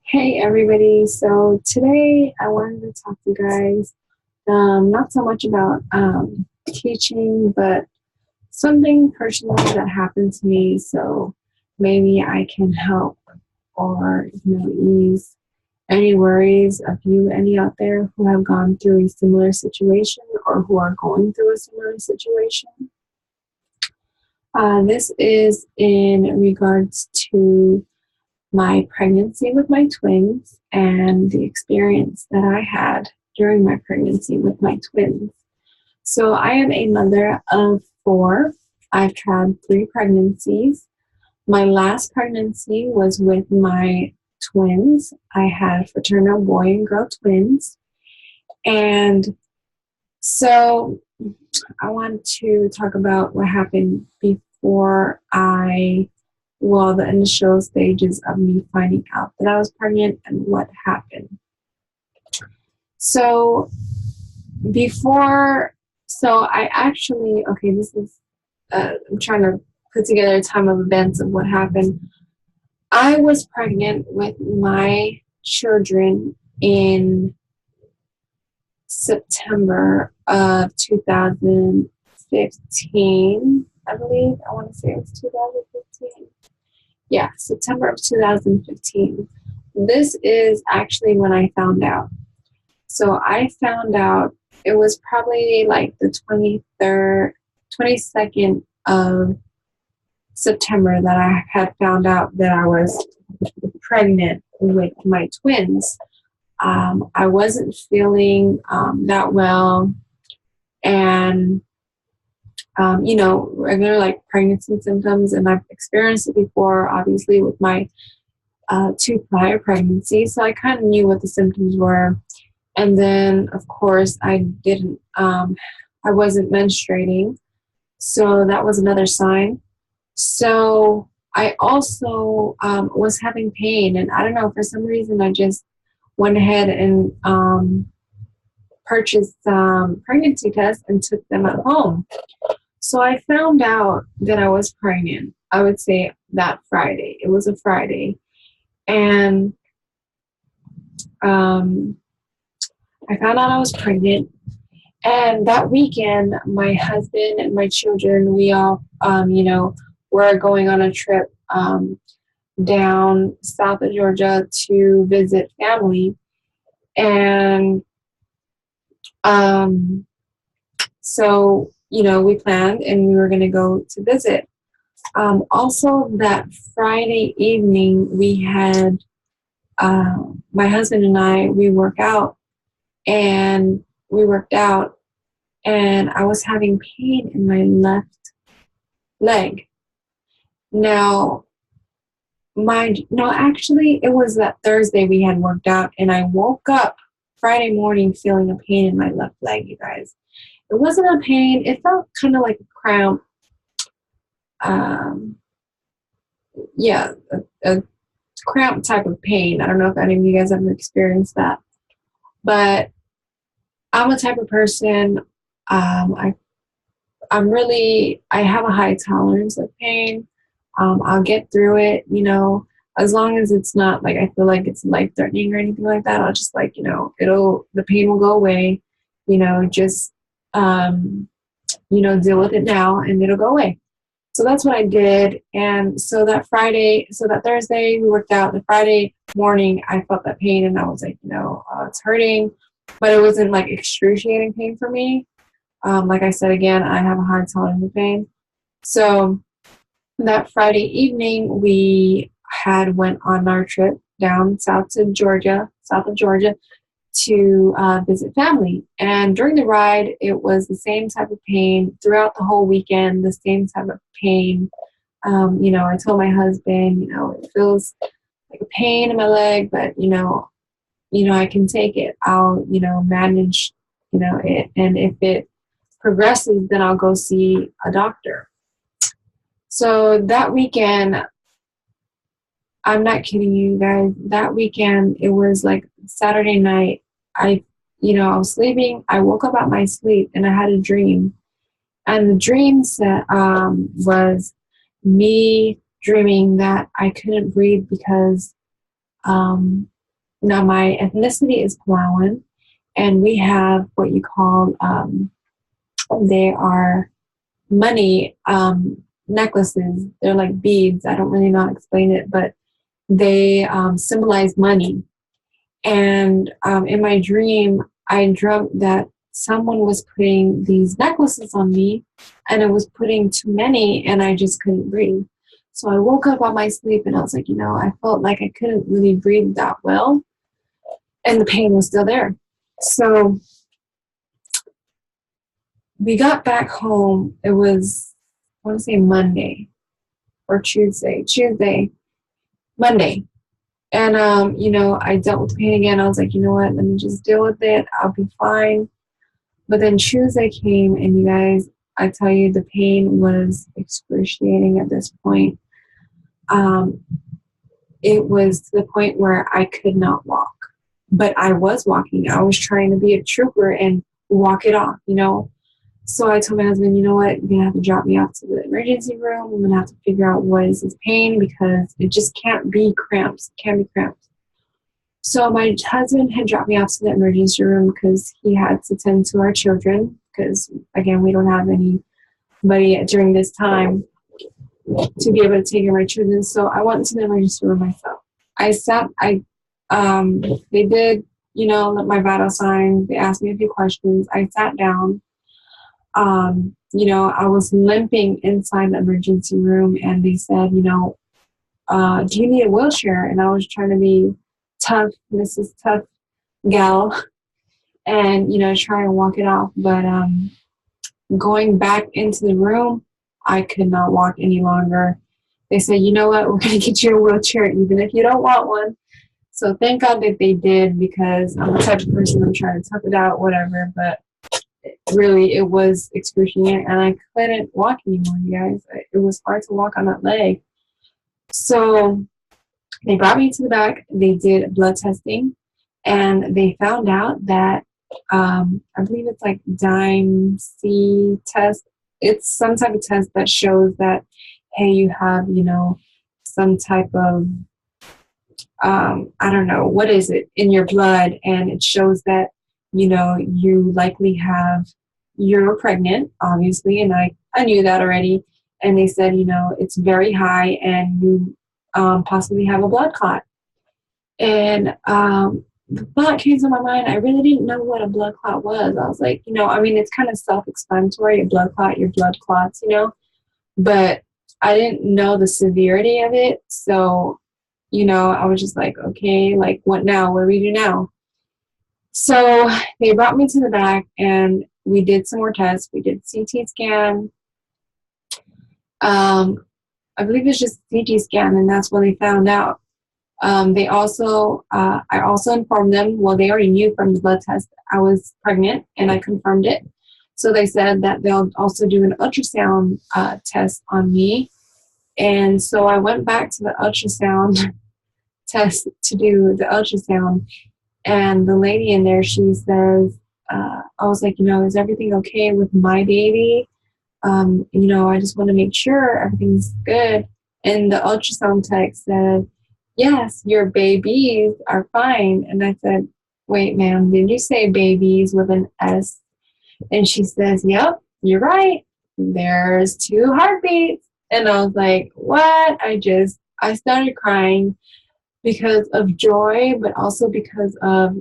Hey everybody, so today I wanted to talk to you guys not so much about teaching, but something personal that happened to me. So maybe I can help or ease any worries of any out there who have gone through a similar situation or who are going through a similar situation. This is in regards to my pregnancy with my twins and the experience that I had during my pregnancy with my twins. So, I am a mother of four. I've had three pregnancies. My last pregnancy was with my twins. I had fraternal boy and girl twins. And so, I want to talk about what happened before the initial stages of me finding out that I was pregnant and what happened. So I actually, I'm trying to put together a time of events of what happened. I was pregnant with my children in September of 2015, I believe. I want to say it was 2015. Yeah, September of 2015. This is actually when I found out. So I found out it was probably like the 22nd of September that I had found out that I was pregnant with my twins. I wasn't feeling that well, and regular like pregnancy symptoms, and I've experienced it before, obviously with my two prior pregnancies, so I kind of knew what the symptoms were. And then, of course, I wasn't menstruating, so that was another sign. So I also was having pain, and I don't know, for some reason, I just went ahead and purchased some pregnancy tests and took them at home. So I found out that I was pregnant, I would say that Friday. It was a Friday. And I found out I was pregnant. And that weekend, my husband and my children, we all, were going on a trip down south of Georgia to visit family. And we planned and we were going to go to visit. Also, that Friday evening, we had my husband and we worked out, and I was having pain in my left leg. Now, actually, it was that Thursday we had worked out, and I woke up Friday morning feeling a pain in my left leg, you guys. It wasn't a pain. It felt kind of like a cramp. A cramp type of pain. I don't know if any of you guys ever experienced that, but I'm a type of person. I have a high tolerance of pain. I'll get through it, as long as it's not like I feel like it's life threatening or anything like that. I'll just the pain will go away, just deal with it now and it'll go away. So that's what I did. And so that Thursday we worked out. The Friday morning I felt that pain and I was like, it's hurting, but it wasn't like excruciating pain for me. Like I said, again, I have a high tolerance of pain. So that Friday evening we went on our trip down south of Georgia, to visit family. And during the ride, it was the same type of pain throughout the whole weekend, the same type of pain. I told my husband, it feels like a pain in my leg, but, I can take it. I'll, manage, it. And if it progresses, then I'll go see a doctor. So that weekend, I'm not kidding you guys, that weekend, it was like Saturday night. I was sleeping. I woke up out my sleep and I had a dream. And the dream was me dreaming that I couldn't breathe because Now, my ethnicity is Palauan, and we have what you call, they are money necklaces. They're like beads. I don't really know how to explain it, but they symbolize money. And in my dream, I dreamt that someone was putting these necklaces on me, and it was putting too many, and I just couldn't breathe. So I woke up on my sleep, and I was like, I felt like I couldn't really breathe that well, and the pain was still there. So we got back home. It was, I want to say Monday or Monday. And, I dealt with the pain again. I was like, you know what, let me just deal with it. I'll be fine. But then Tuesday came, and you guys, I tell you, the pain was excruciating at this point. It was to the point where I could not walk. But I was walking. I was trying to be a trooper and walk it off, So I told my husband, you know what, you're going to have to drop me off to the emergency room. I'm going to have to figure out what is his pain, because it just can't be cramps. It can't be cramps. So my husband had dropped me off to the emergency room because he had to tend to our children, because, again, we don't have anybody during this time to be able to take care of my children. So I went to the emergency room myself. They did, my vital signs. They asked me a few questions. I sat down. I was limping inside the emergency room, and they said, do you need a wheelchair? And I was trying to be tough, Mrs. Tough Gal, and, try and walk it off. But going back into the room, I could not walk any longer. They said, you know what, we're going to get you a wheelchair, even if you don't want one. So thank God that they did, because I'm the type of person, I'm trying to tough it out, whatever. But really, it was excruciating, and I couldn't walk anymore, you guys. It was hard to walk on that leg. So they brought me to the back. They did blood testing, and they found out that I believe it's like DIME-C test. It's some type of test that shows that, hey, you have, some type of, I don't know, what is it in your blood, and it shows that, you likely you're pregnant, obviously, and I knew that already. And they said, it's very high, and you possibly have a blood clot. And the thought came to my mind, I really didn't know what a blood clot was. I was like, it's kind of self-explanatory, a blood clot, your blood clots, but I didn't know the severity of it. So, I was just like, okay, like, what now? What do we do now? So they brought me to the back, and we did some more tests. We did CT scan. I believe it's just CT scan, and that's when they found out. I also informed them, well, they already knew from the blood test I was pregnant, and I confirmed it. So they said that they'll also do an ultrasound test on me. And so I went back to the ultrasound test to do the ultrasound. And the lady in there, she says, I was like, is everything okay with my baby? I just want to make sure everything's good. And the ultrasound tech said, yes, your babies are fine. And I said, wait, ma'am, did you say babies with an S? And she says, yep, you're right. There's 2 heartbeats. And I was like, what? I started crying because of joy, but also because of,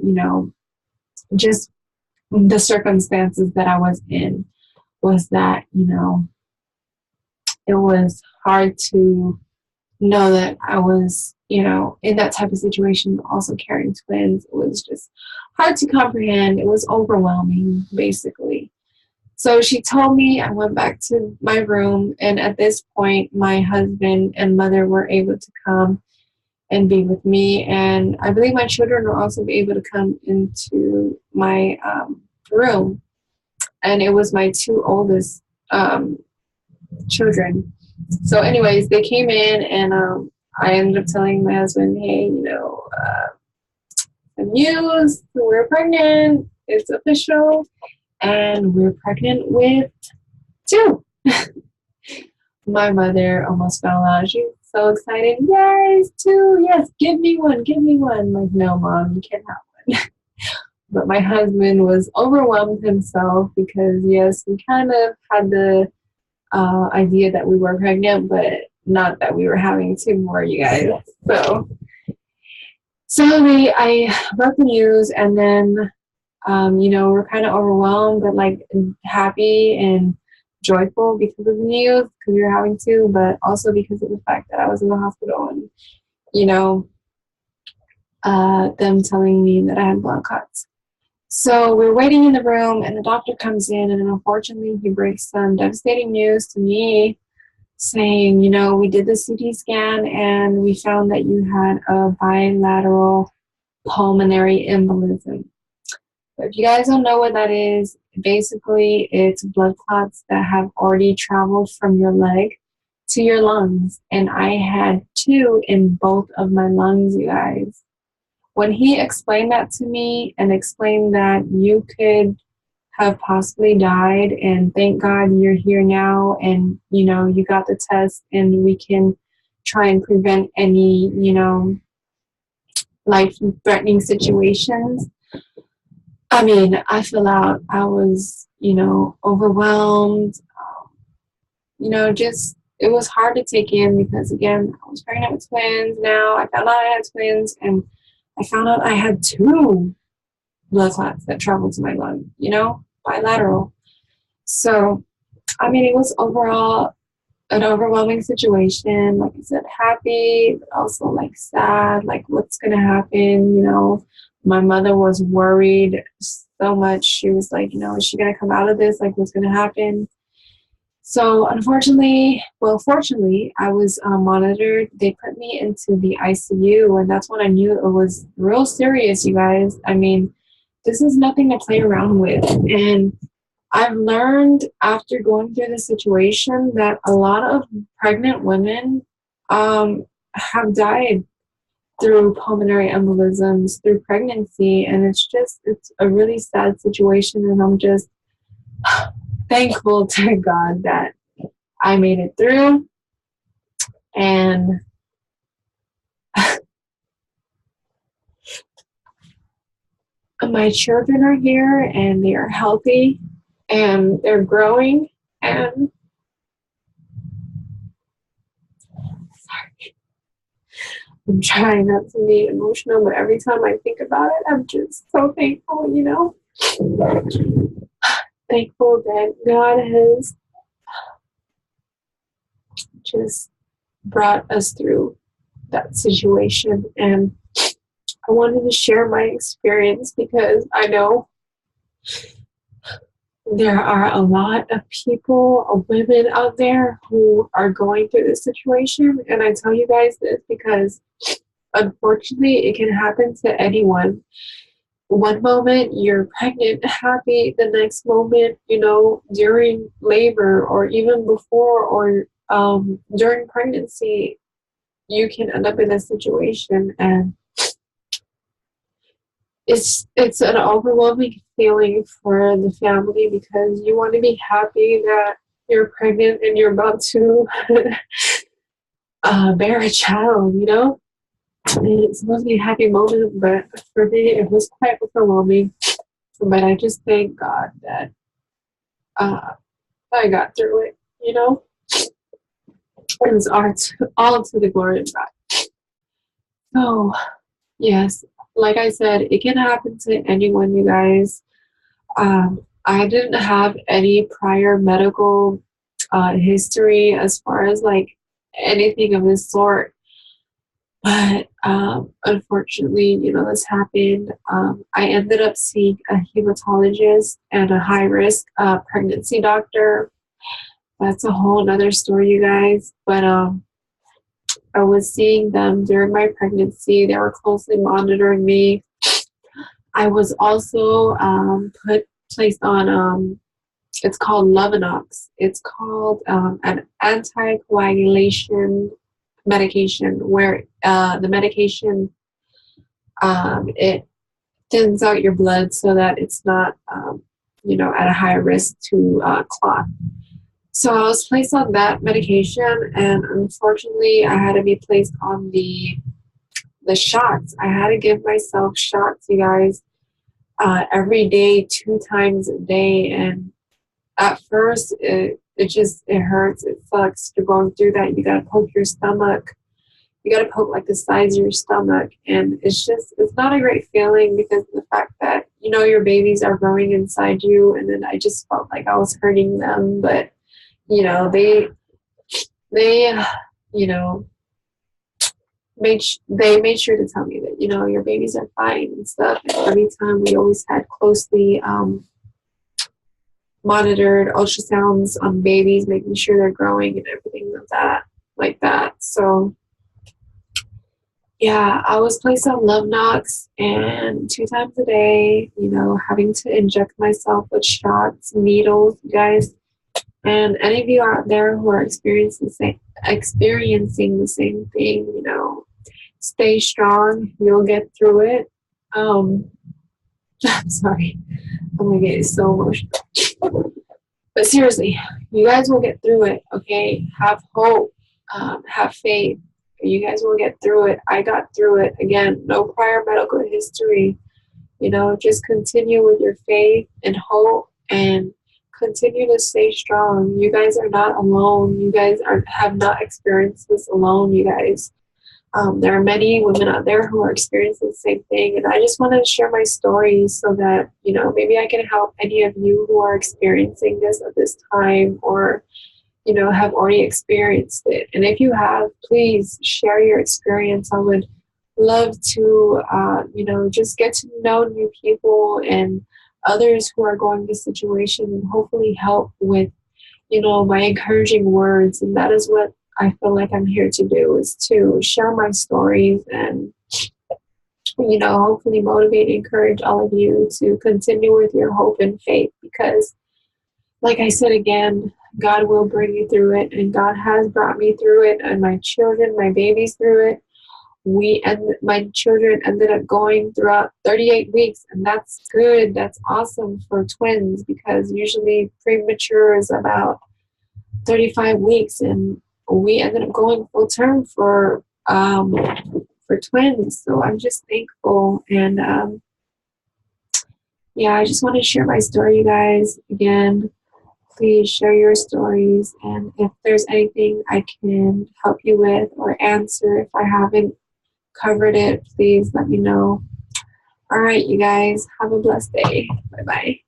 just the circumstances that I was in, was that, it was hard to know that I was, in that type of situation, also carrying twins. It was just hard to comprehend. It was overwhelming, basically. So she told me, I went back to my room, and at this point, my husband and mother were able to come and be with me, and I believe my children will also be able to come into my room. And it was my 2 oldest children. So anyways, they came in, and I ended up telling my husband, hey, the news, we're pregnant, it's official, and we're pregnant with 2. My mother almost fell out. She's so excited. Yes, two. Yes, give me one. Give me one. I'm like, no, Mom, you can't have one. But my husband was overwhelmed himself because, yes, we kind of had the idea that we were pregnant, but not that we were having two more, you guys. I broke the news, and then, we're kind of overwhelmed, but like happy and joyful because of the news, because we were having two, but also because of the fact that I was in the hospital and, you know, them telling me that I had blood clots. So we're waiting in the room, and the doctor comes in, and unfortunately, he breaks some devastating news to me, saying, we did the CT scan, and we found that you had a bilateral pulmonary embolism. So if you guys don't know what that is, basically it's blood clots that have already traveled from your leg to your lungs, and I had two in both of my lungs, you guys. When he explained that to me and explained that you could have possibly died, and thank God you're here now, and you got the test, and we can try and prevent any life-threatening situations. I mean, I feel out. I was overwhelmed. Just it was hard to take in because, again, I was pregnant with twins. Now I found out I had twins, and I found out I had two blood clots that traveled to my lung, bilateral. So, I mean, it was overall an overwhelming situation. Like I said, happy, but also like sad, like what's going to happen, My mother was worried so much. She was like, is she going to come out of this? Like, what's going to happen? So fortunately, I was monitored. They put me into the ICU, and that's when I knew it was real serious, you guys. I mean, this is nothing to play around with. And I've learned after going through the situation that a lot of pregnant women have died through pulmonary embolisms through pregnancy, and it's a really sad situation, and I'm just thankful to God that I made it through. And my children are here, and they are healthy, and they're growing, and sorry, I'm trying not to be emotional, but every time I think about it, I'm just so thankful, thankful that God has just brought us through that situation. And I wanted to share my experience because I know there are a lot of people, women out there who are going through this situation. And I tell you guys this because unfortunately it can happen to anyone. One moment you're pregnant, happy, the next moment, during labor or even before or during pregnancy, you can end up in a situation, and it's an overwhelming feeling for the family because you want to be happy that you're pregnant and you're about to bear a child, And it's supposed to be a happy moment, but for me, it was quite overwhelming. But I just thank God that I got through it, It was all to the glory of God. So, yes, like I said, it can happen to anyone, you guys. I didn't have any prior medical history as far as like anything of this sort. But unfortunately, this happened. I ended up seeing a hematologist and a high-risk pregnancy doctor. That's a whole other story, you guys. But I was seeing them during my pregnancy. They were closely monitoring me. I was also placed on, it's called Lovenox. It's called an anticoagulation medication where the medication, it thins out your blood so that it's not, at a higher risk to clot. So I was placed on that medication, and unfortunately, I had to be placed on the shots. I had to give myself shots, you guys, every day, 2 times a day. And at first, it hurts. It sucks. You're going through that. You gotta poke your stomach. You gotta poke like the sides of your stomach, and it's not a great feeling because of the fact that your babies are growing inside you, and then I just felt like I was hurting them, but they you know they made sure to tell me that your babies are fine and stuff. And every time we always had closely monitored ultrasounds on babies, making sure they're growing and everything like that. So yeah, I was placed on Lovenox, and 2 times a day, having to inject myself with shots, needles, you guys. And any of you out there who are experiencing the same thing, stay strong. You'll get through it. I'm sorry. I'm gonna get so emotional. But seriously, you guys will get through it. Okay, have hope. Have faith. You guys will get through it. I got through it. Again, no prior medical history. Just continue with your faith and hope, and continue to stay strong. You guys are not alone. You guys have not experienced this alone, you guys. There are many women out there who are experiencing the same thing, and I just want to share my story so that, maybe I can help any of you who are experiencing this at this time, or, have already experienced it. And if you have, please share your experience. I would love to, just get to know new people and others who are going through this situation, and hopefully help with, my encouraging words. And that is what I feel like I'm here to do, is to share my stories and, hopefully motivate and encourage all of you to continue with your hope and faith, because like I said again, God will bring you through it, and God has brought me through it, and my children, my babies through it. My children ended up going throughout 38 weeks, and that's good. That's awesome for twins, because usually premature is about 35 weeks, and we ended up going full term for twins. So I'm just thankful, and yeah, I just want to share my story, you guys. Again, please share your stories, and if there's anything I can help you with or answer if I haven't covered it, please let me know. All right, you guys, have a blessed day. Bye-bye.